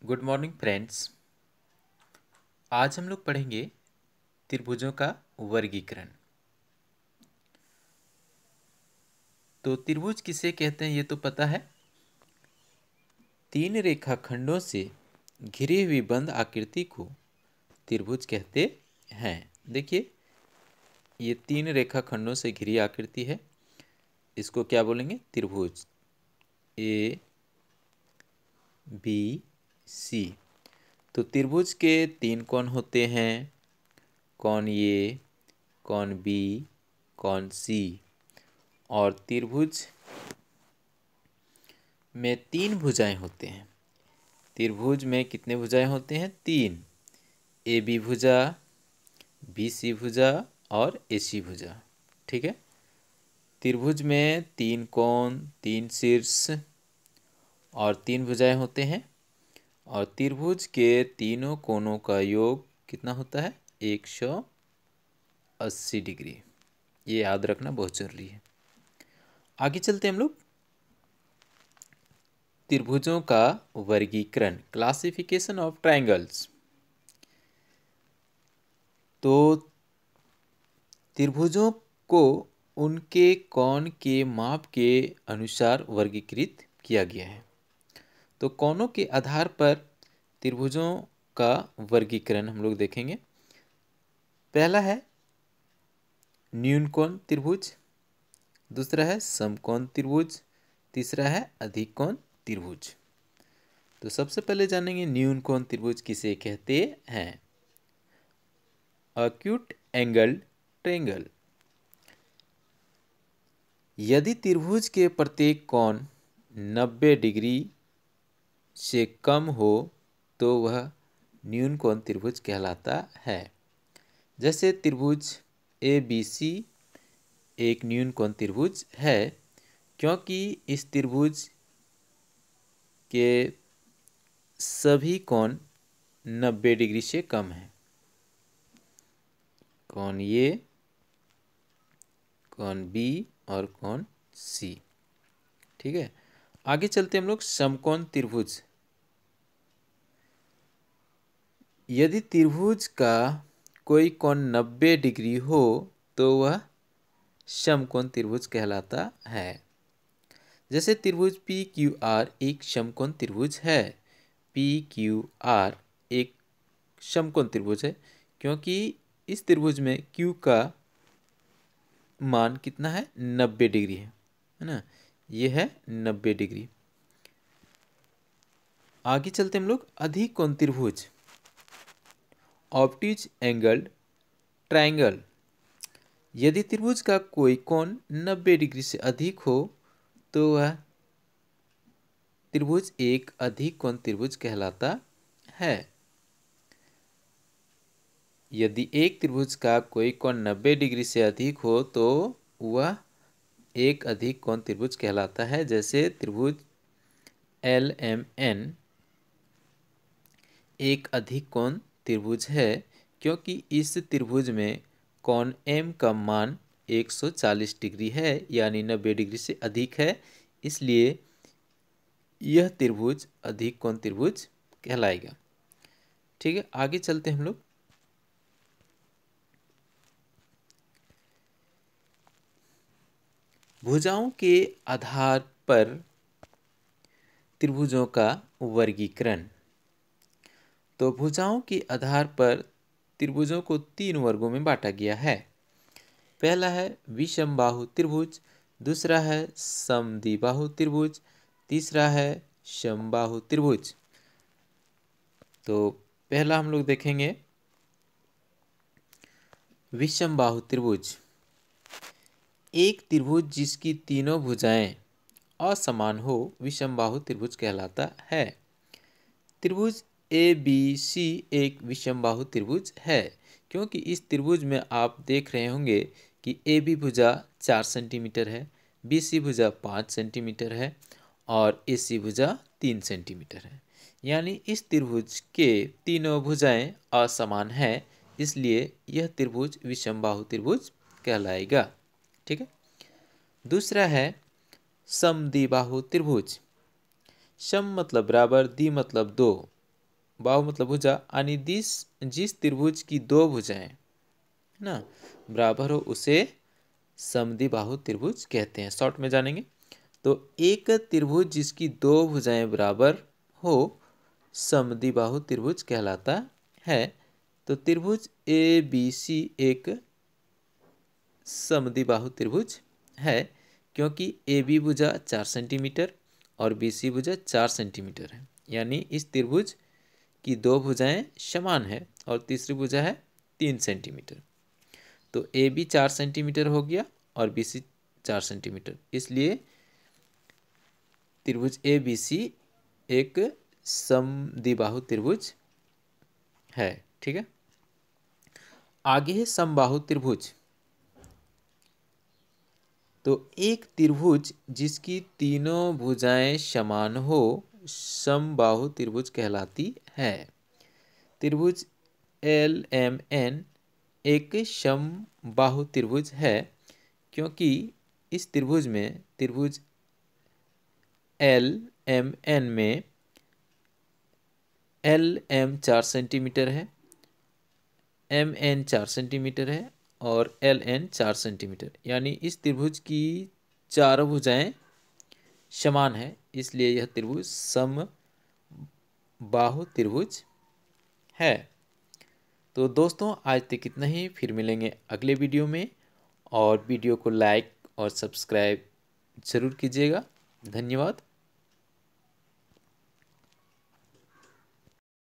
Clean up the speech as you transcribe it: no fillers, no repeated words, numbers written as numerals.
Good morning friends. आज हम लोग पढ़ेंगे त्रिभुजों का वर्गीकरण। तो त्रिभुज किसे कहते हैं ये तो पता है। तीन रेखाखंडों से घिरी हुई बंद आकृति को त्रिभुज कहते हैं। देखिए, ये तीन रेखाखंडों से घिरी आकृति है, इसको क्या बोलेंगे? त्रिभुज। A B C. तो त्रिभुज के तीन कोण होते हैं, कोण ए, कोण बी, कोण सी। और त्रिभुज में तीन भुजाएं होते हैं। त्रिभुज में कितने भुजाएं होते हैं? तीन। ए बी भुजा, बी सी भुजा और ए सी भुजा। ठीक है। त्रिभुज में तीन कोण, तीन शीर्ष और तीन भुजाएं होते हैं। और त्रिभुज के तीनों कोणों का योग कितना होता है? 180 डिग्री। ये याद रखना बहुत जरूरी है। आगे चलते हैं हम लोग। त्रिभुजों का वर्गीकरण, क्लासिफिकेशन ऑफ ट्रायंगल्स। तो त्रिभुजों को उनके कोण के माप के अनुसार वर्गीकृत किया गया है। तो कोणों के आधार पर त्रिभुजों का वर्गीकरण हम लोग देखेंगे। पहला है न्यून कोण त्रिभुज, दूसरा है समकोण त्रिभुज, तीसरा है अधिक कोण त्रिभुज। तो सबसे पहले जानेंगे न्यून कोण त्रिभुज किसे कहते हैं। Acute angle triangle. यदि त्रिभुज के प्रत्येक कोण 90 डिग्री से कम हो तो वह न्यून कोण त्रिभुज कहलाता है। जैसे त्रिभुज ए बी सी एक न्यून कोण त्रिभुज है, क्योंकि इस त्रिभुज के सभी कोण 90 डिग्री से कम है। कोण ए, कोण बी और कोण सी। ठीक है। आगे चलते हम लोग समकोण त्रिभुज। यदि त्रिभुज का कोई कोण 90 डिग्री हो तो वह समकोण त्रिभुज कहलाता है। जैसे त्रिभुज पी क्यू आर एक समकोण त्रिभुज है। पी क्यू आर एक समकोण त्रिभुज है, क्योंकि इस त्रिभुज में क्यू का मान कितना है? 90 डिग्री है ना। ये है 90 डिग्री। आगे चलते हम लोग अधिक कोण त्रिभुज, ऑब्ट्यूज एंगल ट्रायंगल। यदि त्रिभुज का कोई कोण 90 डिग्री से अधिक हो तो वह त्रिभुज एक अधिक कोण त्रिभुज कहलाता है। यदि एक त्रिभुज का कोई कोण 90 डिग्री से अधिक हो तो वह एक अधिक कोण त्रिभुज कहलाता है। जैसे त्रिभुज एल एम एन एक अधिक कोण त्रिभुज है, क्योंकि इस त्रिभुज में कोण m का मान 140 डिग्री है, यानी 90 डिग्री से अधिक है, इसलिए यह त्रिभुज अधिक कोण त्रिभुज कहलाएगा। ठीक है। आगे चलते हम लोग। भुजाओं के आधार पर त्रिभुजों का वर्गीकरण। तो भुजाओं के आधार पर त्रिभुजों को तीन वर्गों में बांटा गया है। पहला है विषमबाहु त्रिभुज, दूसरा है समद्विबाहु त्रिभुज, तीसरा है समबाहु त्रिभुज। तो पहला हम लोग देखेंगे विषमबाहु त्रिभुज। एक त्रिभुज जिसकी तीनों भुजाएं असमान हो विषमबाहु त्रिभुज कहलाता है। त्रिभुज ए बी सी एक विषमबाहु त्रिभुज है, क्योंकि इस त्रिभुज में आप देख रहे होंगे कि ए बी भुजा 4 सेंटीमीटर है, बी सी भुजा 5 सेंटीमीटर है और ए सी भुजा 3 सेंटीमीटर है। यानी इस त्रिभुज के तीनों भुजाएं असमान हैं, इसलिए यह त्रिभुज विषमबाहु त्रिभुज कहलाएगा। ठीक है। दूसरा है समद्विबाहु त्रिभुज। सम मतलब बराबर, द्वि मतलब दो। बाहु मतलब भुजा, यानी जिस त्रिभुज की दो भुजाएं ना बराबर हो उसे समद्विबाहु त्रिभुज कहते हैं। शॉर्ट में जानेंगे तो एक त्रिभुज जिसकी दो भुजाएं बराबर हो समद्विबाहु त्रिभुज कहलाता है। तो त्रिभुज ए बी सी एक समद्विबाहु त्रिभुज है, क्योंकि ए बी भुजा 4 सेंटीमीटर और बी सी भुजा 4 सेंटीमीटर है, यानी इस त्रिभुज की दो भुजाएं समान है और तीसरी भुजा है 3 सेंटीमीटर। तो ए बी 4 सेंटीमीटर हो गया और बी सी 4 सेंटीमीटर, इसलिए त्रिभुज ए बी सी एक समद्विबाहु त्रिभुज है। ठीक है, आगे है समबाहु त्रिभुज। तो एक त्रिभुज जिसकी तीनों भुजाएं समान हो समबाहु त्रिभुज कहलाती है। त्रिभुज एल एम एन एक समबाहु त्रिभुज है, क्योंकि इस त्रिभुज में त्रिभुज एल एम एन में एल एम 4 सेंटीमीटर है, एम एन 4 सेंटीमीटर है और एल एन 4 सेंटीमीटर, यानी इस त्रिभुज की चारों भुजाएं समान है, इसलिए यह त्रिभुज समबाहु त्रिभुज है। तो दोस्तों आज तक इतना ही, फिर मिलेंगे अगले वीडियो में, और वीडियो को लाइक और सब्सक्राइब ज़रूर कीजिएगा। धन्यवाद।